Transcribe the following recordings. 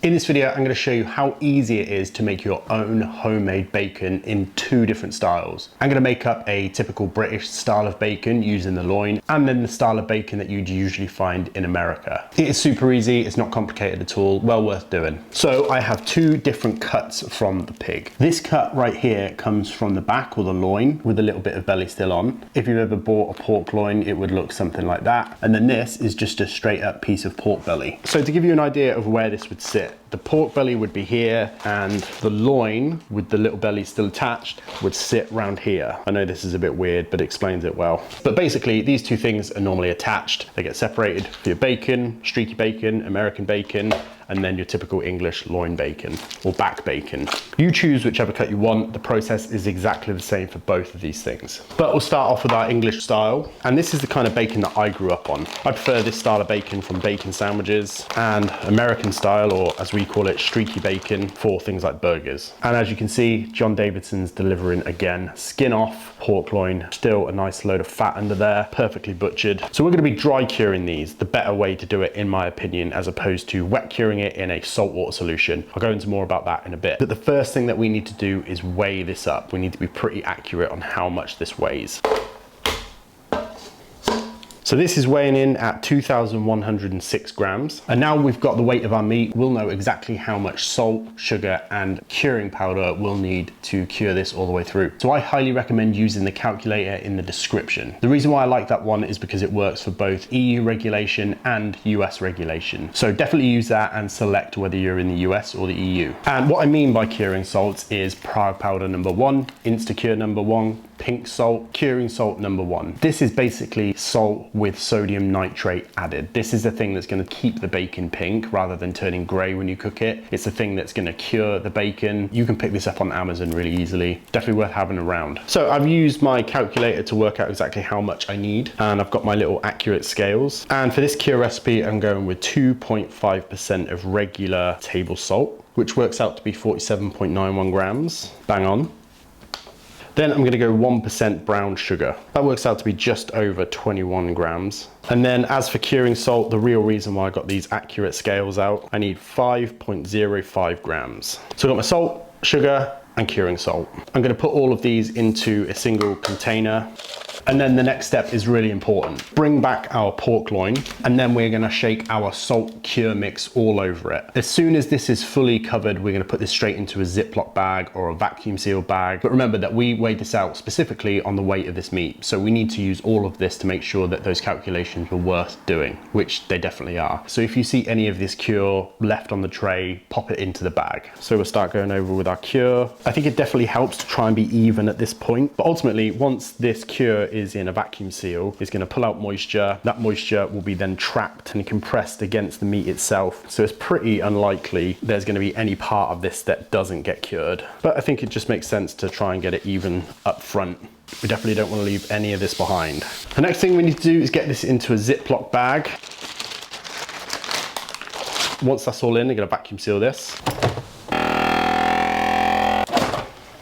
In this video, I'm going to show you how easy it is to make your own homemade bacon in 2 different styles. I'm going to make up a typical British style of bacon using the loin, and then the style of bacon that you'd usually find in America. It is super easy, it's not complicated at all, well worth doing. So I have 2 different cuts from the pig. This cut right here comes from the back or the loin with a little bit of belly still on. If you've ever bought a pork loin, it would look something like that. And then this is just a straight up piece of pork belly. So to give you an idea of where this would sit, the pork belly would be here and the loin with the little belly still attached would sit round here. I know this is a bit weird, but it explains it well. But basically these 2 things are normally attached. They get separated for your bacon, streaky bacon, American bacon, and then your typical English loin bacon or back bacon. You choose whichever cut you want. The process is exactly the same for both of these things. But we'll start off with our English style. And this is the kind of bacon that I grew up on. I prefer this style of bacon from bacon sandwiches, and American style, or as we call it, streaky bacon, for things like burgers. And as you can see, John Davidson's delivering again. Skin off, pork loin, still a nice load of fat under there, perfectly butchered. So we're gonna be dry curing these, the better way to do it in my opinion, as opposed to wet curing it in a saltwater solution. I'll go into more about that in a bit. But the first thing that we need to do is weigh this up. We need to be pretty accurate on how much this weighs. So this is weighing in at 2,106 grams. And now we've got the weight of our meat, we'll know exactly how much salt, sugar, and curing powder we'll need to cure this all the way through. So I highly recommend using the calculator in the description. The reason why I like that one is because it works for both EU regulation and US regulation. So definitely use that and select whether you're in the US or the EU. And what I mean by curing salts is Prague powder number 1, Instacure number 1, pink salt, curing salt number 1. This is basically salt with sodium nitrate added. This is the thing that's going to keep the bacon pink rather than turning grey when you cook it. It's the thing that's going to cure the bacon. You can pick this up on Amazon really easily. Definitely worth having around. So I've used my calculator to work out exactly how much I need, and I've got my little accurate scales. And for this cure recipe, I'm going with 2.5% of regular table salt, which works out to be 47.91 grams. Bang on. Then I'm gonna go 1% brown sugar. That works out to be just over 21 grams. And then as for curing salt, the real reason why I got these accurate scales out, I need 5.05 grams. So I've got my salt, sugar, and curing salt. I'm gonna put all of these into a single container. And then the next step is really important. Bring back our pork loin, and then we're gonna shake our salt cure mix all over it. As soon as this is fully covered, we're gonna put this straight into a Ziploc bag or a vacuum sealed bag. But remember that we weighed this out specifically on the weight of this meat. So we need to use all of this to make sure that those calculations were worth doing, which they definitely are. So if you see any of this cure left on the tray, pop it into the bag. So we'll start going over with our cure. I think it definitely helps to try and be even at this point. But ultimately, once this cure is in a vacuum seal, it's going to pull out moisture. That moisture will be then trapped and compressed against the meat itself. So it's pretty unlikely there's going to be any part of this that doesn't get cured. But I think it just makes sense to try and get it even up front. We definitely don't want to leave any of this behind. The next thing we need to do is get this into a Ziploc bag. Once that's all in, I'm going to vacuum seal this.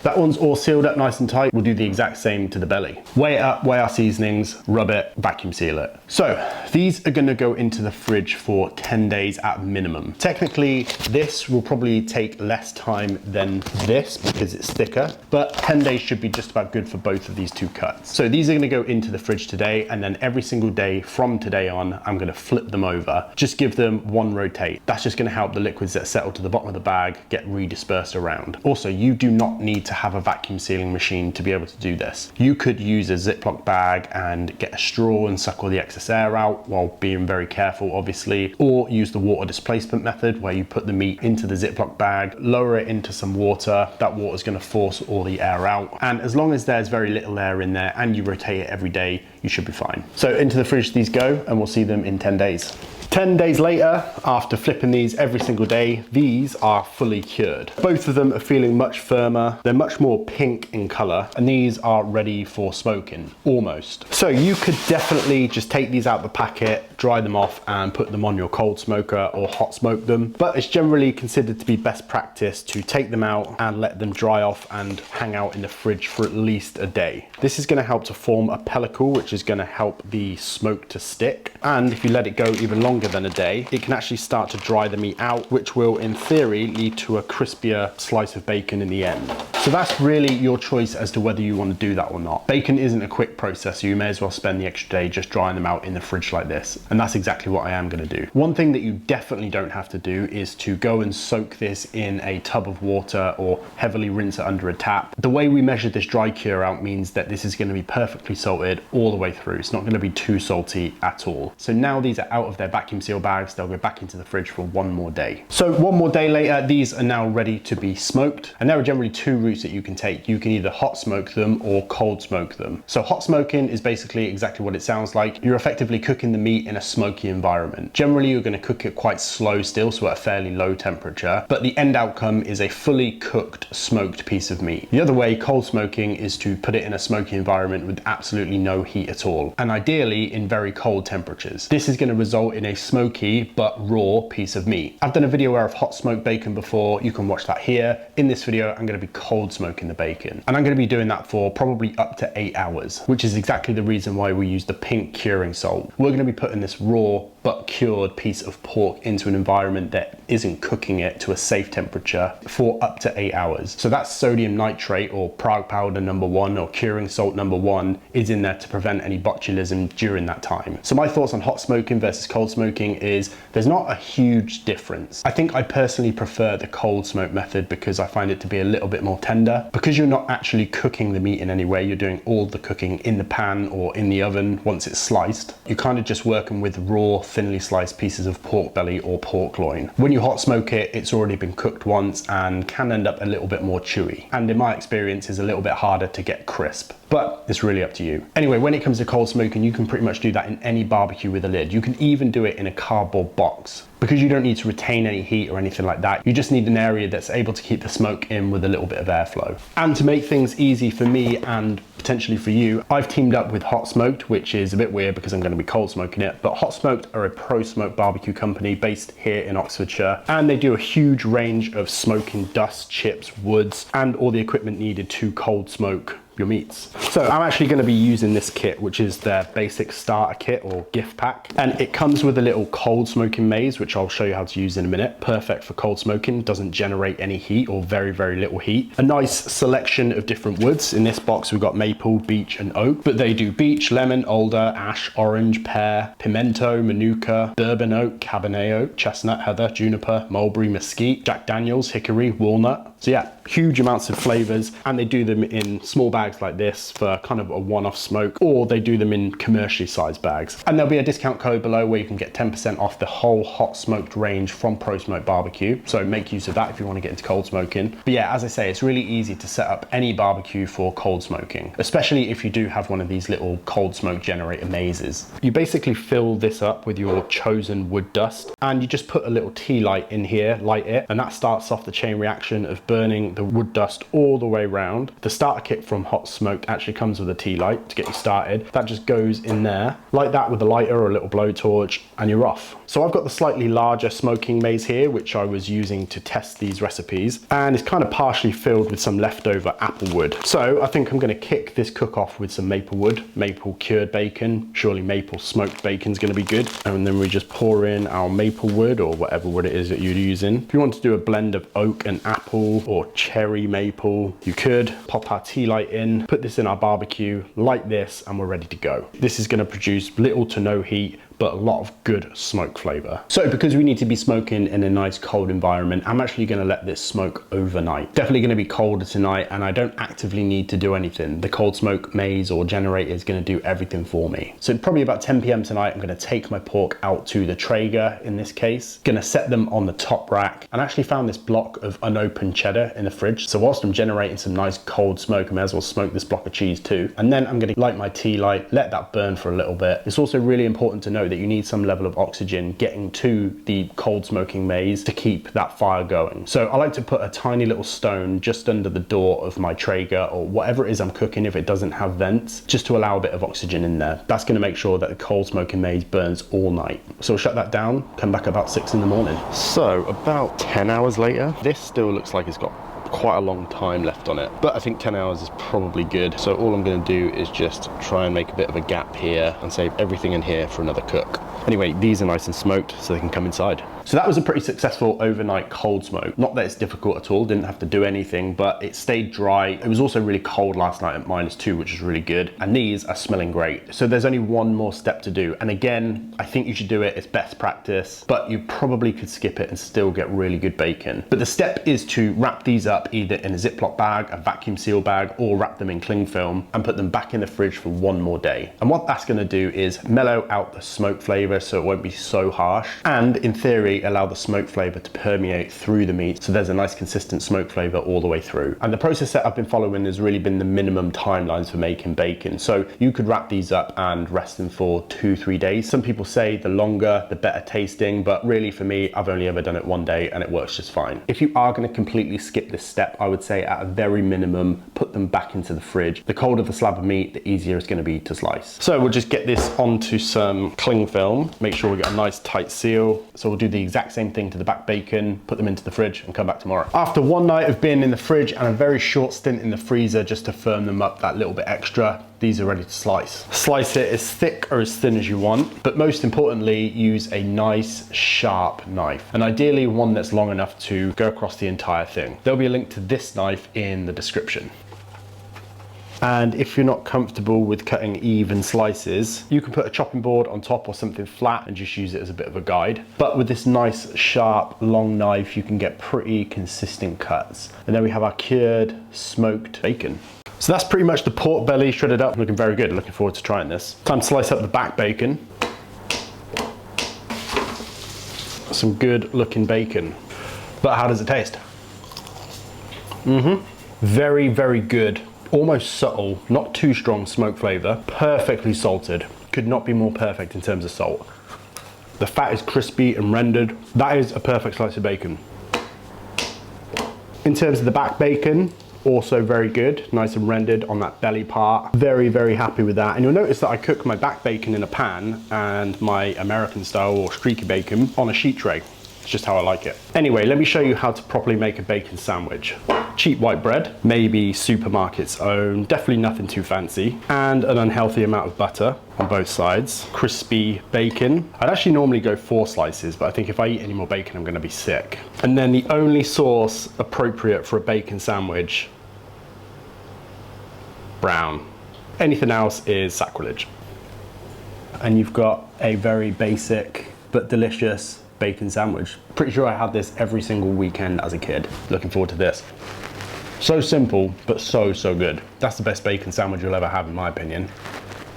That one's all sealed up nice and tight. We'll do the exact same to the belly. Weigh it up, weigh our seasonings, rub it, vacuum seal it. So these are gonna go into the fridge for 10 days at minimum. Technically, this will probably take less time than this because it's thicker, but 10 days should be just about good for both of these 2 cuts. So these are gonna go into the fridge today, and then every single day from today on, I'm gonna flip them over. Just give them 1 rotate. That's just gonna help the liquids that settle to the bottom of the bag get redispersed around. Also, you do not need to have a vacuum sealing machine to be able to do this. You could use a Ziploc bag and get a straw and suck all the excess air out while being very careful, obviously, or use the water displacement method where you put the meat into the Ziploc bag, lower it into some water. That water is going to force all the air out. And as long as there's very little air in there and you rotate it every day, you should be fine. So into the fridge these go, and we'll see them in 10 days. 10 days later, after flipping these every single day, these are fully cured. Both of them are feeling much firmer. They're much more pink in color, and these are ready for smoking, almost. So you could definitely just take these out the packet, dry them off, and put them on your cold smoker or hot smoke them. But it's generally considered to be best practice to take them out and let them dry off and hang out in the fridge for at least a day. This is gonna help to form a pellicle, which is gonna help the smoke to stick. And if you let it go even longer longer than a day, it can actually start to dry the meat out, which will, in theory, lead to a crispier slice of bacon in the end. So that's really your choice as to whether you want to do that or not. Bacon isn't a quick process, so you may as well spend the extra day just drying them out in the fridge like this. And that's exactly what I am going to do. One thing that you definitely don't have to do is to go and soak this in a tub of water or heavily rinse it under a tap. The way we measure this dry cure out means that this is going to be perfectly salted all the way through. It's not going to be too salty at all. So now these are out of their vacuum seal bags, they'll go back into the fridge for one more day. So one more day later, these are now ready to be smoked. And there are generally two routes that you can take. You can either hot smoke them or cold smoke them. So hot smoking is basically exactly what it sounds like. You're effectively cooking the meat in a smoky environment. Generally, you're going to cook it quite slow still, so at a fairly low temperature, but the end outcome is a fully cooked, smoked piece of meat. The other way, cold smoking, is to put it in a smoky environment with absolutely no heat at all, and ideally in very cold temperatures. This is going to result in a smoky but raw piece of meat. I've done a video where I've hot smoked bacon before. You can watch that here. In this video, I'm going to be cold smoking the bacon, and I'm going to be doing that for probably up to 8 hours, which is exactly the reason why we use the pink curing salt. We're going to be putting this raw but cured piece of pork into an environment that isn't cooking it to a safe temperature for up to 8 hours. So that's sodium nitrate or Prague powder number 1 or curing salt number 1 is in there to prevent any botulism during that time. So my thoughts on hot smoking versus cold smoking is there's not a huge difference. I think I personally prefer the cold smoke method because I find it to be a little bit more tender. Because you're not actually cooking the meat in any way, you're doing all the cooking in the pan or in the oven once it's sliced. You're kind of just working with raw, thinly sliced pieces of pork belly or pork loin. When you hot smoke it, it's already been cooked once and can end up a little bit more chewy. And in my experience, is a little bit harder to get crisp. But it's really up to you. Anyway, when it comes to cold smoking, you can pretty much do that in any barbecue with a lid. You can even do it in a cardboard box. Because you don't need to retain any heat or anything like that. You just need an area that's able to keep the smoke in with a little bit of airflow. And to make things easy for me and potentially for you, I've teamed up with Hot Smoked, which is a bit weird because I'm going to be cold smoking it. But Hot Smoked are a pro smoke barbecue company based here in Oxfordshire. And they do a huge range of smoking dust, chips, woods, and all the equipment needed to cold smoke your meats. So I'm actually going to be using this kit, which is their basic starter kit or gift pack, and it comes with a little cold smoking maze, which I'll show you how to use in a minute. Perfect for cold smoking, doesn't generate any heat or very, very little heat. A nice selection of different woods. In this box we've got maple, beech and oak, but they do beech, lemon, alder, ash, orange, pear, pimento, manuka, bourbon oak, cabernet oak, chestnut, heather, juniper, mulberry, mesquite, Jack Daniels, hickory, walnut. So yeah, huge amounts of flavors, and they do them in small bags like this for kind of a one-off smoke, or they do them in commercially sized bags. And there'll be a discount code below where you can get 10% off the whole hot smoked range from Pro Smoke Barbecue. So make use of that if you want to get into cold smoking. But yeah, as I say, it's really easy to set up any barbecue for cold smoking, especially if you do have one of these little cold smoke generator mazes. You basically fill this up with your chosen wood dust, and you just put a little tea light in here, light it, and that starts off the chain reaction of burning the wood dust all the way around. The starter kit from Hot Smoked actually comes with a tea light to get you started. That just goes in there like that with a lighter or a little blowtorch, and you're off. So I've got the slightly larger smoking maze here, which I was using to test these recipes, and it's kind of partially filled with some leftover apple wood. So I think I'm going to kick this cook off with some maple wood, maple cured bacon. Surely maple smoked bacon is going to be good. And then we just pour in our maple wood or whatever wood it is that you're using. If you want to do a blend of oak and apple or cherry maple, you could pop our tea light in, put this in our barbecue, light this, and we're ready to go. This is going to produce little to no heat, but a lot of good smoke flavor. So because we need to be smoking in a nice cold environment, I'm actually going to let this smoke overnight. Definitely going to be colder tonight, and I don't actively need to do anything. The cold smoke maze or generator is going to do everything for me. So probably about 10 p.m. tonight, I'm going to take my pork out to the Traeger in this case, going to set them on the top rack, and I actually found this block of unopened cheddar in the fridge. So whilst I'm generating some nice cold smoke, I may as well smoke this block of cheese too. And then I'm going to light my tea light, let that burn for a little bit. It's also really important to note that you need some level of oxygen getting to the cold smoking maze to keep that fire going. So I like to put a tiny little stone just under the door of my Traeger or whatever it is I'm cooking if it doesn't have vents, just to allow a bit of oxygen in there. That's going to make sure that the cold smoking maze burns all night. So I'll shut that down, come back about 6 in the morning. So about 10 hours later, this still looks like it's got quite a long time left on it, but I think 10 hours is probably good. So all I'm going to do is just try and make a bit of a gap here and save everything in here for another cook. Anyway, these are nice and smoked so they can come inside. So that was a pretty successful overnight cold smoke. Not that it's difficult at all, didn't have to do anything, but it stayed dry. It was also really cold last night at -2, which is really good. And these are smelling great. So there's only one more step to do. And again, I think you should do it, it's best practice, but you probably could skip it and still get really good bacon. But the step is to wrap these up either in a Ziploc bag, a vacuum seal bag, or wrap them in cling film and put them back in the fridge for one more day. And what that's gonna do is mellow out the smoke flavor so it won't be so harsh. And in theory, allow the smoke flavor to permeate through the meat so there's a nice consistent smoke flavor all the way through. And the process that I've been following has really been the minimum timelines for making bacon. So you could wrap these up and rest them for 2-3 days. Some people say the longer, the better tasting, but really for me, I've only ever done it one day and it works just fine. If you are gonna completely skip this step, I would say at a very minimum, put them back into the fridge. The colder the slab of meat, the easier it's gonna be to slice. So we'll just get this onto some cling film, make sure we get a nice tight seal. So we'll do the exact same thing to the back bacon, put them into the fridge and come back tomorrow. After one night of being in the fridge and a very short stint in the freezer just to firm them up that little bit extra, these are ready to slice. Slice it as thick or as thin as you want, but most importantly, use a nice sharp knife, and ideally one that's long enough to go across the entire thing. There'll be a link to this knife in the description. And if you're not comfortable with cutting even slices, you can put a chopping board on top or something flat and just use it as a bit of a guide. But with this nice, sharp, long knife, you can get pretty consistent cuts. And then we have our cured, smoked bacon. So that's pretty much the pork belly shredded up. Looking very good, looking forward to trying this. Time to slice up the back bacon. Some good looking bacon. But how does it taste? Very, very good. Almost subtle, not too strong smoke flavor, perfectly salted. Could not be more perfect in terms of salt. The fat is crispy and rendered. That is a perfect slice of bacon. In terms of the back bacon, also very good, nice and rendered on that belly part. Very, very happy with that. And you'll notice that I cook my back bacon in a pan and my American style or streaky bacon on a sheet tray. It's just how I like it. Anyway, let me show you how to properly make a bacon sandwich. Cheap white bread, maybe supermarket's own, definitely nothing too fancy, and an unhealthy amount of butter on both sides. Crispy bacon. I'd actually normally go 4 slices, but I think if I eat any more bacon, I'm gonna be sick. And then the only sauce appropriate for a bacon sandwich, brown. Anything else is sacrilege. And you've got a very basic but delicious bacon sandwich. Pretty sure I had this every single weekend as a kid. Looking forward to this. So simple, but so good. That's the best bacon sandwich you'll ever have in my opinion.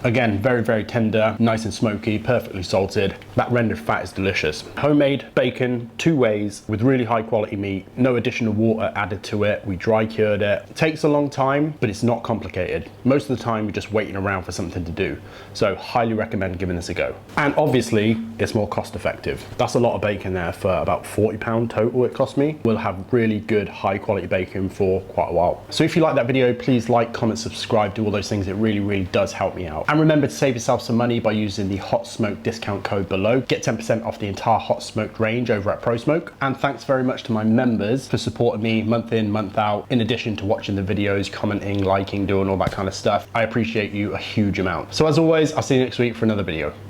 Again, very, very tender, nice and smoky, perfectly salted. That rendered fat is delicious. Homemade bacon, 2 ways, with really high quality meat, no additional water added to it. We dry cured it. It takes a long time, but it's not complicated. Most of the time, you're just waiting around for something to do. So highly recommend giving this a go. And obviously, it's more cost effective. That's a lot of bacon there for about £40 total it cost me. We'll have really good, high quality bacon for quite a while. So if you like that video, please like, comment, subscribe, do all those things. It really, really does help me out. And remember to save yourself some money by using the Hot Smoke discount code below. Get 10% off the entire Hot Smoked range over at ProSmoke. And thanks very much to my members for supporting me month in, month out, in addition to watching the videos, commenting, liking, doing all that kind of stuff. I appreciate you a huge amount. So as always, I'll see you next week for another video.